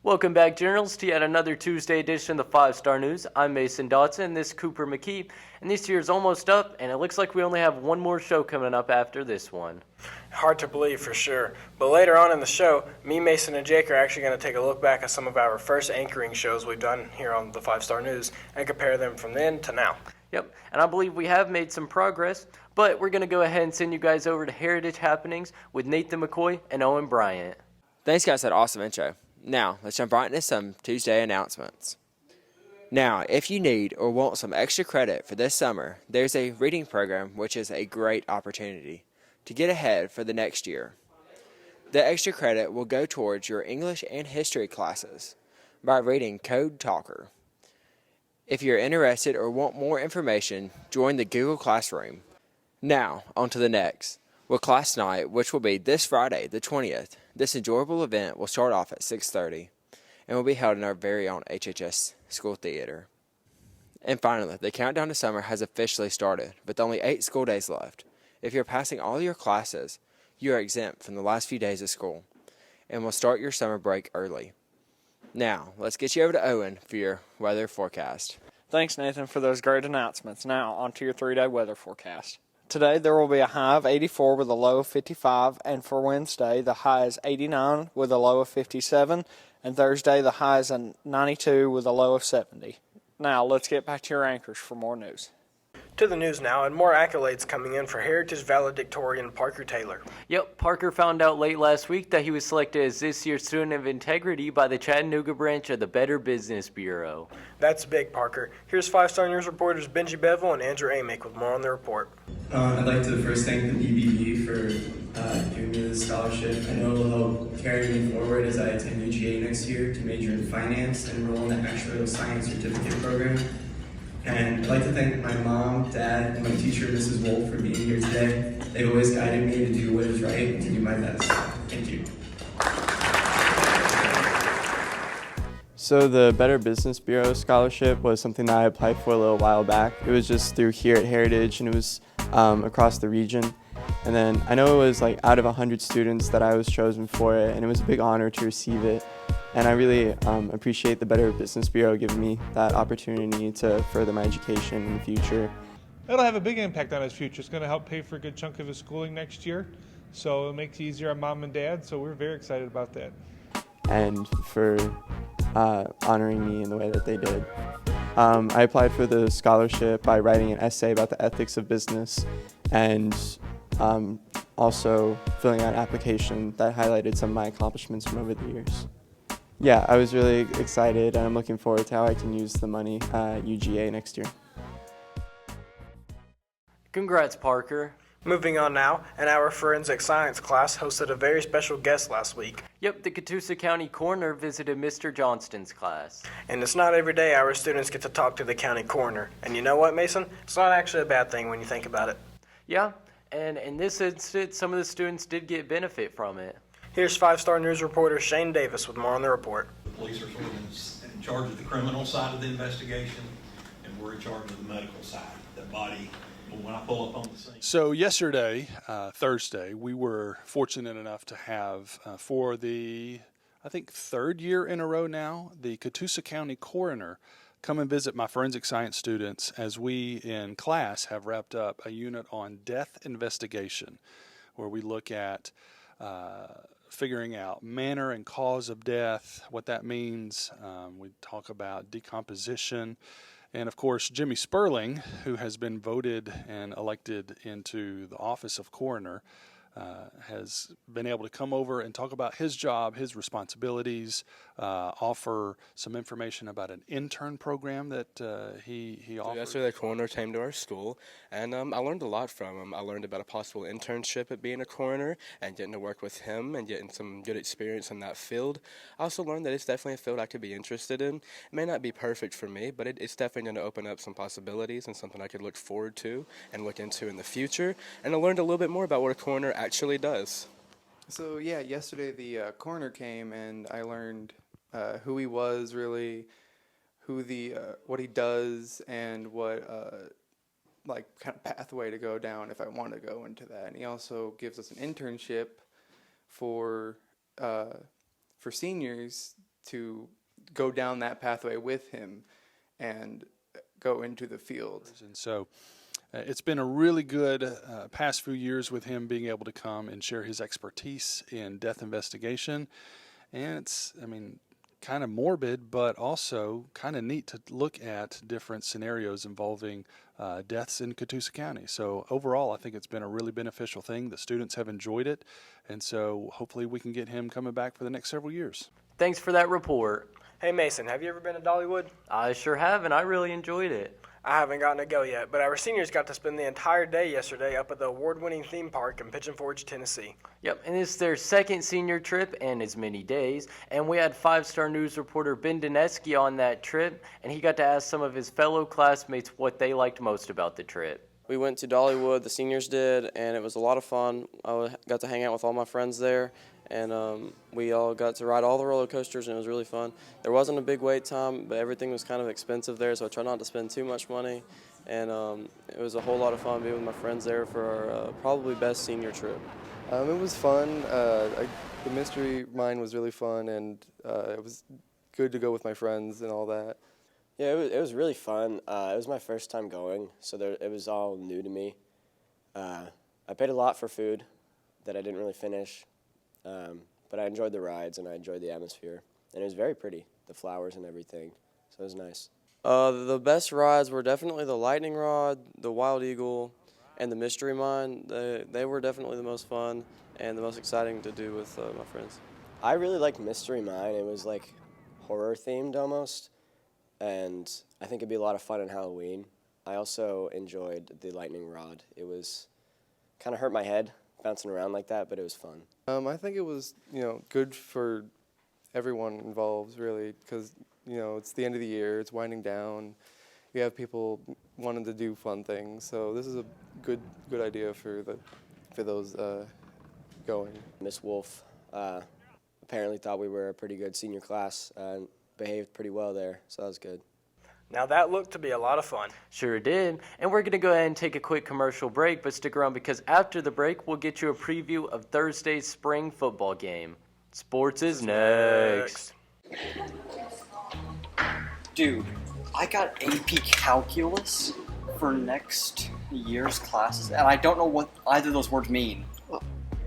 Welcome back, Generals, to yet another Tuesday edition of the 5-Star News. I'm Mason Dotson, this is Cooper McKee, and this year's almost up, and it looks like we only have one more show coming up after this one. Hard to believe for sure, but later on in the show, me, Mason, and Jake are actually going to take a look back at some of our first anchoring shows we've done here on the 5-Star News and compare them from then to now. Yep, and I believe we have made some progress, but we're going to go ahead and send you guys over to Heritage Happenings with Nathan McCoy and Owen Bryant. Thanks, guys, for that awesome intro. Now, let's jump right into some Tuesday announcements. Now, if you need or want some extra credit for this summer, there's a reading program which is a great opportunity to get ahead for the next year. The extra credit will go towards your English and history classes by reading Code Talker. If you're interested or want more information, join the Google Classroom. Now, on to the next. With class night, which will be this Friday, the 20th, this enjoyable event will start off at 6:30 and will be held in our very own HHS School Theater. And finally, the countdown to summer has officially started, with only 8 school days left. If you're passing all your classes, you are exempt from the last few days of school and will start your summer break early. Now, let's get you over to Owen for your weather forecast. Thanks, Nathan, for those great announcements. Now, on to your 3-day weather forecast. Today, there will be a high of 84 with a low of 55, and for Wednesday, the high is 89 with a low of 57, and Thursday, the high is 92 with a low of 70. Now, let's get back to your anchors for more news. To the news now, and more accolades coming in for Heritage valedictorian Parker Taylor. Yep, Parker found out late last week that he was selected as this year's Student of Integrity by the Chattanooga branch of the Better Business Bureau. That's big, Parker. Here's 5-Star News reporters Benji Bevel and Andrew Amick with more on the report. I'd like to first thank the BBB for giving me this scholarship. I know it'll help carry me forward as I attend UGA next year to major in finance and enroll in the actuarial science certificate program. And I'd like to thank my mom, dad, and my teacher, Mrs. Wolf, for being here today. They've always guided me to do what is right and to do my best. Thank you. So the Better Business Bureau scholarship was something that I applied for a little while back. It was just through here at Heritage, and it was across the region. And then I know it was like out of 100 students that I was chosen for it, and it was a big honor to receive it. And I really appreciate the Better Business Bureau giving me that opportunity to further my education in the future. It'll have a big impact on his future. It's going to help pay for a good chunk of his schooling next year. So it'll make it easier on mom and dad. So we're very excited about that. And for honoring me in the way that they did. I applied for the scholarship by writing an essay about the ethics of business and also filling out an application that highlighted some of my accomplishments from over the years. Yeah, I was really excited, and I'm looking forward to how I can use the money at UGA next year. Congrats, Parker. Moving on now, and our forensic science class hosted a very special guest last week. Yep, the Catoosa County coroner visited Mr. Johnston's class. And it's not every day our students get to talk to the county coroner. And you know what, Mason? It's not actually a bad thing when you think about it. Yeah, and in this instance, some of the students did get benefit from it. Here's 5-Star News reporter Shane Davis with more on the report. The police are sort of in charge of the criminal side of the investigation, and we're in charge of the medical side, the body. When I pull up on the scene. So yesterday, Thursday, we were fortunate enough to have, for the, I think, 3rd year in a row now, the Catoosa County coroner come and visit my forensic science students as we in class have wrapped up a unit on death investigation, where we look at figuring out manner and cause of death, what that means. We talk about decomposition. And of course, Jimmy Sperling, who has been voted and elected into the office of coroner, has been able to come over and talk about his job, his responsibilities, offer some information about an intern program that he offers. Yesterday, the coroner came to our school, and I learned a lot from him. I learned about a possible internship at being a coroner and getting to work with him and getting some good experience in that field. I also learned that it's definitely a field I could be interested in. It may not be perfect for me, but it's definitely going to open up some possibilities and something I could look forward to and look into in the future. And I learned a little bit more about what a coroner actually does. So yeah, yesterday the coroner came and I learned who he was really, what he does, and what like kind of pathway to go down if I want to go into that. And he also gives us an internship for seniors to go down that pathway with him and go into the field. And so it's been a really good past few years with him being able to come and share his expertise in death investigation. And it's, kind of morbid, but also kind of neat to look at different scenarios involving deaths in Catoosa County. So overall, I think it's been a really beneficial thing. The students have enjoyed it, and so hopefully we can get him coming back for the next several years. Thanks for that report. Hey Mason, have you ever been to Dollywood? I sure have, and I really enjoyed it. I haven't gotten to go yet, but our seniors got to spend the entire day yesterday up at the award-winning theme park in Pigeon Forge, Tennessee. Yep, and it's their second senior trip and as many days. And we had 5-star news reporter Ben Dineski on that trip, and he got to ask some of his fellow classmates what they liked most about the trip. We went to Dollywood, the seniors did, and it was a lot of fun. I got to hang out with all my friends there, and we all got to ride all the roller coasters, and it was really fun. There wasn't a big wait time, but everything was kind of expensive there, so I tried not to spend too much money. And it was a whole lot of fun being with my friends there for our probably best senior trip. It was fun. The mystery mine was really fun, and it was good to go with my friends and all that. Yeah, it was really fun. It was my first time going, so it was all new to me. I paid a lot for food that I didn't really finish, but I enjoyed the rides and I enjoyed the atmosphere. And it was very pretty, the flowers and everything, so it was nice. The best rides were definitely the lightning rod, the wild eagle, and the mystery mine. They were definitely the most fun and the most exciting to do with my friends. I really liked mystery mine. It was like horror themed almost, and I think it'd be a lot of fun on Halloween. I also enjoyed the lightning rod. It was kind of hurt my head bouncing around like that, but it was fun. I think it was, good for everyone involved, really, because, it's the end of the year, it's winding down. You have people wanting to do fun things, so this is a good idea for those going. Miss Wolf apparently thought we were a pretty good senior class and behaved pretty well there, so that was good. Now that looked to be a lot of fun. Sure did. And we're going to go ahead and take a quick commercial break, but stick around because after the break, we'll get you a preview of Thursday's spring football game. Sports is next. Dude, I got AP Calculus for next year's classes, and I don't know what either of those words mean.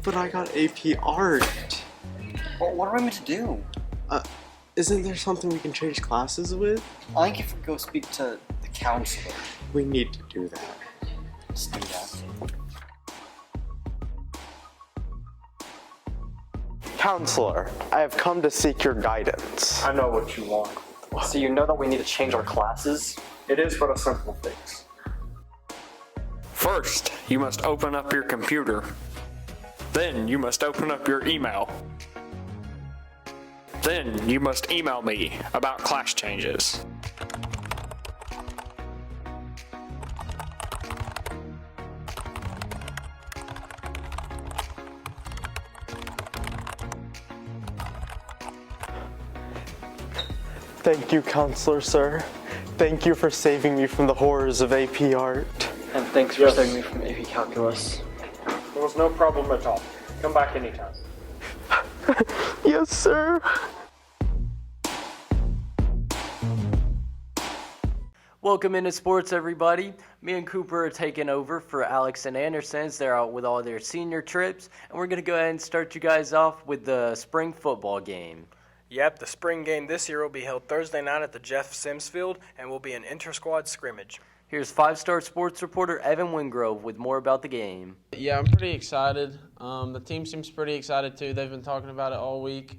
But I got AP Art. Well, what am I meant to do? Isn't there something we can change classes with? I think if we go speak to the counselor. We need to do that. Let's do that. Counselor, I have come to seek your guidance. I know what you want. So you know that we need to change our classes? It is but a simple fix. First, you must open up your computer. Then you must open up your email. Then you must email me about class changes. Thank you, Counselor, sir. Thank you for saving me from the horrors of AP Art. And thanks for saving me from AP Calculus. There was no problem at all. Come back anytime. Yes, sir. Welcome into sports, everybody. Me and Cooper are taking over for Alex and Anderson as they're out with all their senior trips, and we're going to go ahead and start you guys off with the spring football game. Yep, the spring game this year will be held Thursday night at the Jeff Sims Field and will be an inter-squad scrimmage. Here's 5-star sports reporter Evan Wingrove with more about the game. Yeah, I'm pretty excited. The team seems pretty excited too. They've been talking about it all week.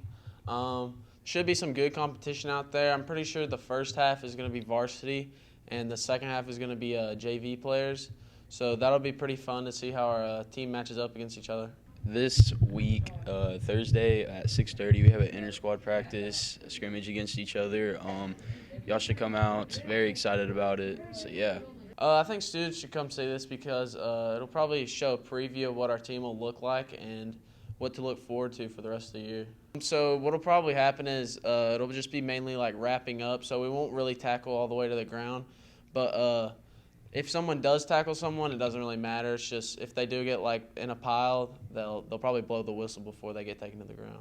Should be some good competition out there. I'm pretty sure the first half is going to be varsity and the second half is going to be JV players. So that'll be pretty fun to see how our team matches up against each other. This week, Thursday at 6:30, we have an inter-squad practice, a scrimmage against each other. Y'all should come out. Very excited about it. So, yeah. I think students should come see this because it'll probably show a preview of what our team will look like and what to look forward to for the rest of the year. So what'll probably happen is it'll just be mainly like wrapping up, so we won't really tackle all the way to the ground. But if someone does tackle someone, it doesn't really matter. It's just if they do get like in a pile, they'll probably blow the whistle before they get taken to the ground.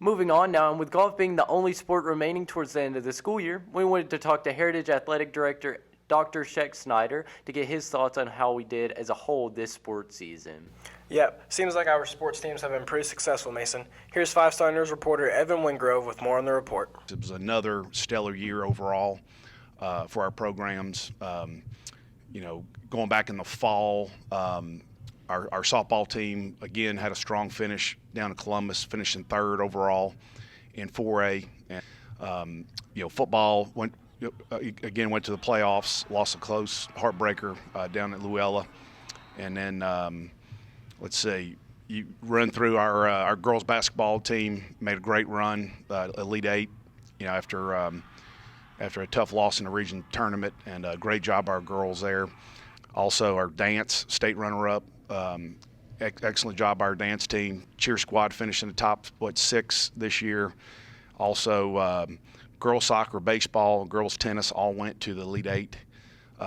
Moving on now, and with golf being the only sport remaining towards the end of the school year, we wanted to talk to Heritage Athletic Director Dr. Sheck Snyder to get his thoughts on how we did as a whole this sports season. Yep, seems like our sports teams have been pretty successful, Mason. Here's 5-star News reporter Evan Wingrove with more on the report. It was another stellar year overall for our programs. Going back in the fall, our softball team, again, had a strong finish down in Columbus, finishing third overall in 4A. And, football went to the playoffs, lost a close heartbreaker down at Luella. And then, let's see, you run through our girls basketball team, made a great run, Elite Eight, after a tough loss in the region tournament, and a great job by our girls there. Also, our dance, state runner-up, excellent job by our dance team. Cheer squad finishing the top, 6 this year. Also, girls soccer, baseball, girls tennis all went to the Elite Eight,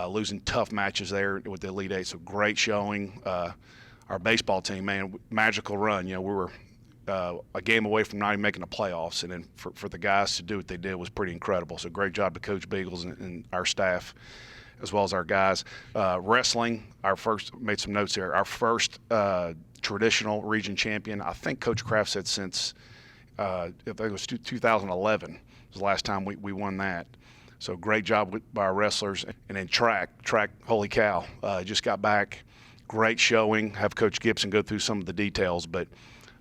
losing tough matches there with the Elite Eight. So great showing. Our baseball team, man, magical run. We were a game away from not even making the playoffs, and then for the guys to do what they did was pretty incredible. So great job to Coach Beagles and our staff, as well as our guys. Wrestling, made some notes here, our first traditional region champion. I think Coach Kraft said since, it was 2011 was the last time we won that. So great job by our wrestlers. And then track, holy cow, just got back. Great showing. Have Coach Gibson go through some of the details, but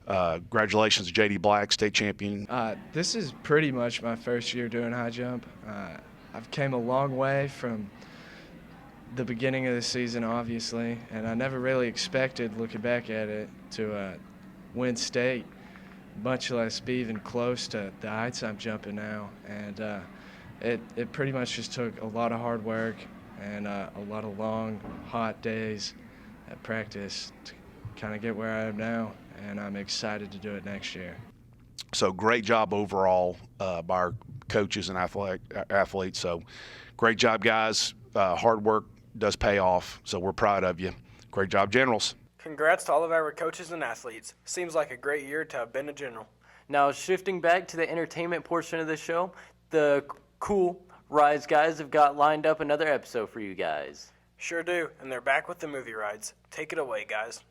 congratulations to J.D. Black, state champion. This is pretty much my first year doing high jump. I've came a long way from the beginning of the season, obviously, and I never really expected, looking back at it, to win state, much less be even close to the heights I'm jumping now. And it pretty much just took a lot of hard work and a lot of long, hot days at practice to kind of get where I am now, and I'm excited to do it next year. So great job overall by our coaches and athletes. So great job, guys. Hard work does pay off, so we're proud of you. Great job, Generals. Congrats to all of our coaches and athletes. Seems like a great year to have been a general. Now, shifting back to the entertainment portion of the show, the cool Rise guys have got lined up another episode for you guys. Sure do, and they're back with the movie rides. Take it away, guys.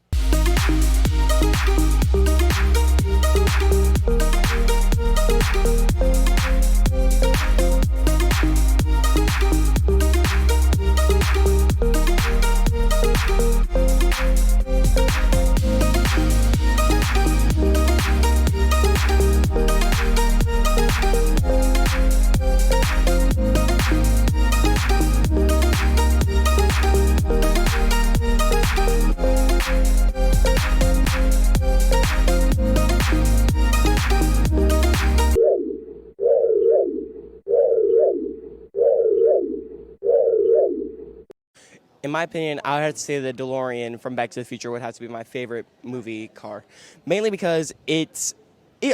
In my opinion, I would have to say the DeLorean from Back to the Future would have to be my favorite movie car, mainly because it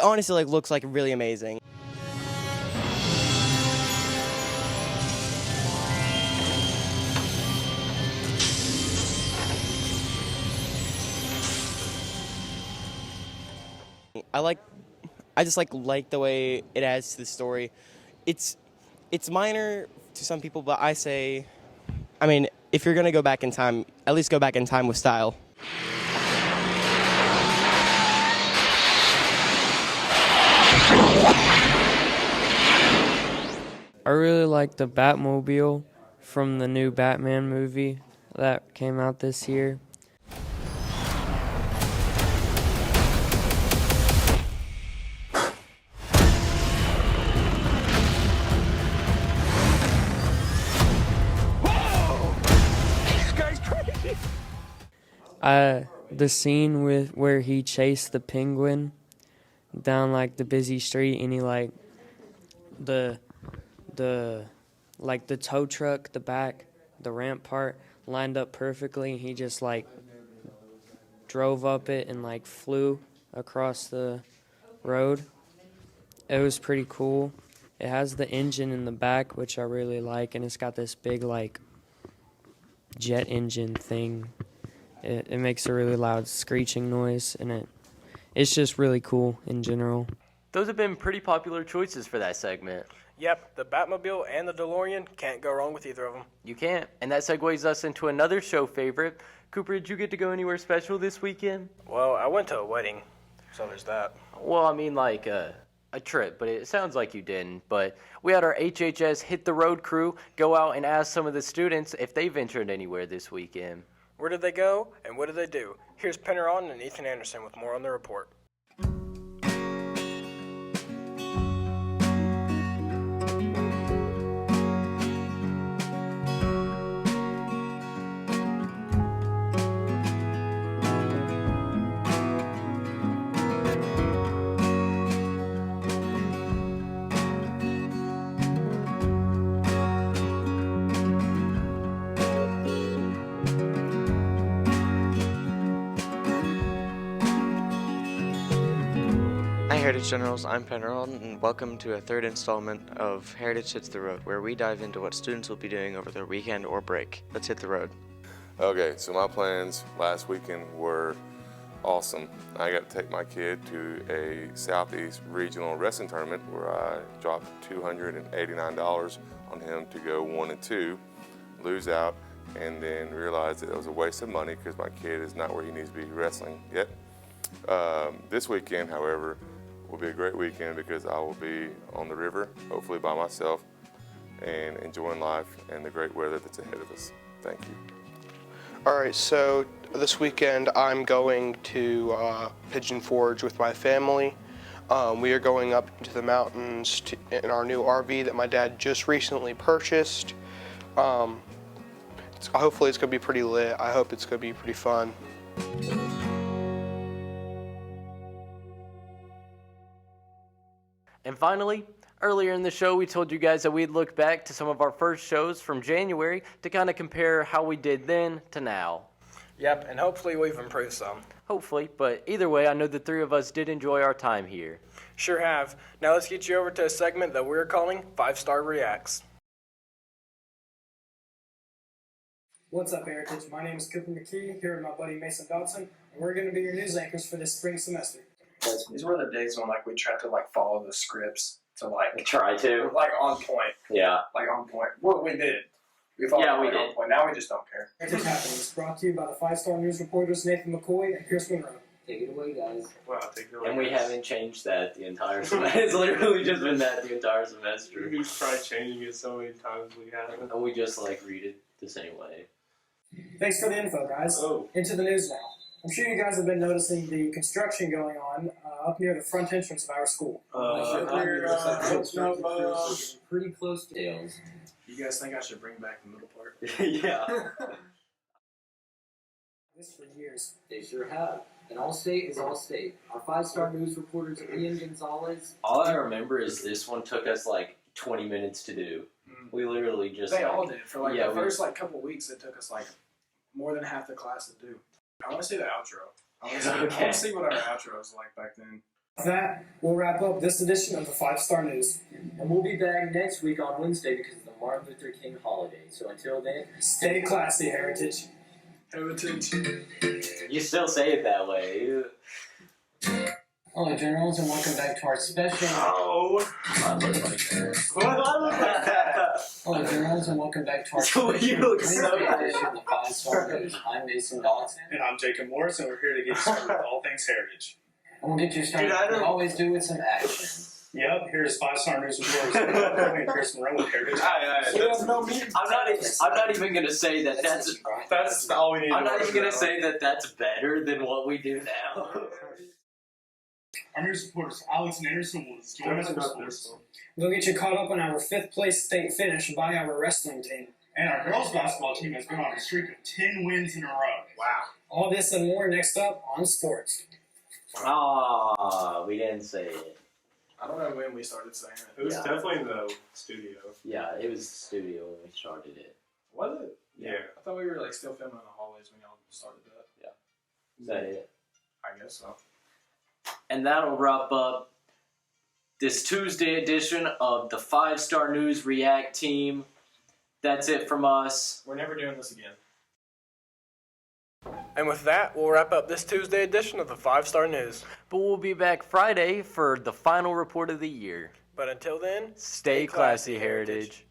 honestly looks like really amazing. I just like the way it adds to the story. It's minor to some people, but if you're going to go back in time, at least go back in time with style. I really like the Batmobile from the new Batman movie that came out this year. The scene where he chased the penguin down like the busy street, and he like the tow truck, the back, the ramp part lined up perfectly, and he just like drove up it and like flew across the road. It was pretty cool. It has the engine in the back, which I really like, and it's got this big like jet engine thing. It makes a really loud screeching noise, and it's just really cool in general. Those have been pretty popular choices for that segment. Yep, the Batmobile and the DeLorean, can't go wrong with either of them. You can't. And that segues us into another show favorite. Cooper, did you get to go anywhere special this weekend? Well, I went to a wedding, so there's that. Well, I mean like a trip, but it sounds like you didn't. But we had our HHS Hit the Road crew go out and ask some of the students if they ventured anywhere this weekend. Where did they go, and what did they do? Here's Penneron and Ethan Anderson with more on the report. Heritage Generals, I'm Penneron, and welcome to a third installment of Heritage Hits the Road, where we dive into what students will be doing over their weekend or break. Let's hit the road. Okay, so my plans last weekend were awesome. I got to take my kid to a Southeast Regional Wrestling Tournament where I dropped $289 on him to go 1 and 2, lose out, and then realized that it was a waste of money because my kid is not where he needs to be wrestling yet. This weekend, however, will be a great weekend because I will be on the river, hopefully by myself, and enjoying life and the great weather that's ahead of us. Thank you. All right, so this weekend I'm going to Pigeon Forge with my family. We are going up into the mountains in our new RV that my dad just recently purchased. Hopefully it's going to be pretty lit. I hope it's going to be pretty fun. And finally, earlier in the show, we told you guys that we'd look back to some of our first shows from January to kind of compare how we did then to now. Yep, and hopefully we've improved some. Hopefully, but either way, I know the three of us did enjoy our time here. Sure have. Now let's get you over to a segment that we're calling 5-Star Reacts. What's up, Heritage? My name is Cooper McKee, here with my buddy Mason Dodson, and we're going to be your news anchors for this spring semester. These were the days when we tried to follow the scripts to try to on point. Yeah. On point. Well, we did. We followed we on did. point. Now we just don't care. Heritage Happenings, brought to you by the 5-Star News reporters Nathan McCoy and Pierce Monroe. Take it away, guys. Wow, take it away. And we haven't changed that the entire semester. It's literally just been that the entire semester. We've tried changing it so many times we haven't. And we just read it the same way. Thanks for the info, guys. Into the news now. I'm sure you guys have been noticing the construction going on up near the front entrance of our school. Pretty close to Dale's. You guys think I should bring back the middle part? Yeah. This for years. They sure have. And Allstate is Allstate. Our 5-Star News reporters Ian Gonzalez. All I remember is this one took us 20 minutes to do. We literally just. They all did. For the first couple weeks, it took us more than half the class to do. I want to see the outro. I want to see what our outro was like back then. With that, we'll wrap up this edition of the 5-Star News. And we'll be back next week on Wednesday because of the Martin Luther King holiday. So until then, stay classy, Heritage. Heritage. You still say it that way. Hello, Generals, and welcome back to our special. Oh! Hello, Generals, and welcome back to our So you look so edition of the 5-Star News. I'm Mason Dodson. And I'm Jacob Morris, and we're here to get you started with all things Heritage. And we'll get you started, like we always do, with some action. Yep, here's 5-star news reporters. Chris Monroe with Heritage. I'm not even gonna say that that's all we need. I'm not even gonna say that that's better than what we do now. Our news reporters, Alex and Anderson, will join us for sports. We'll get you caught up on our 5th place state finish by our wrestling team. And our girls basketball team has been on a streak of 10 wins in a row. Wow. All this and more next up on sports. We didn't say it. I don't know when we started saying it. It was definitely in the studio. Yeah, it was the studio when we started it. Was it? Yeah. I thought we were like still filming in the hallways when y'all started that. Yeah. Is that it? I guess so. And that'll wrap up this Tuesday edition of the 5-Star News React Team. That's it from us. We're never doing this again. And with that, we'll wrap up this Tuesday edition of the 5-Star News. But we'll be back Friday for the final report of the year. But until then, stay classy, Heritage.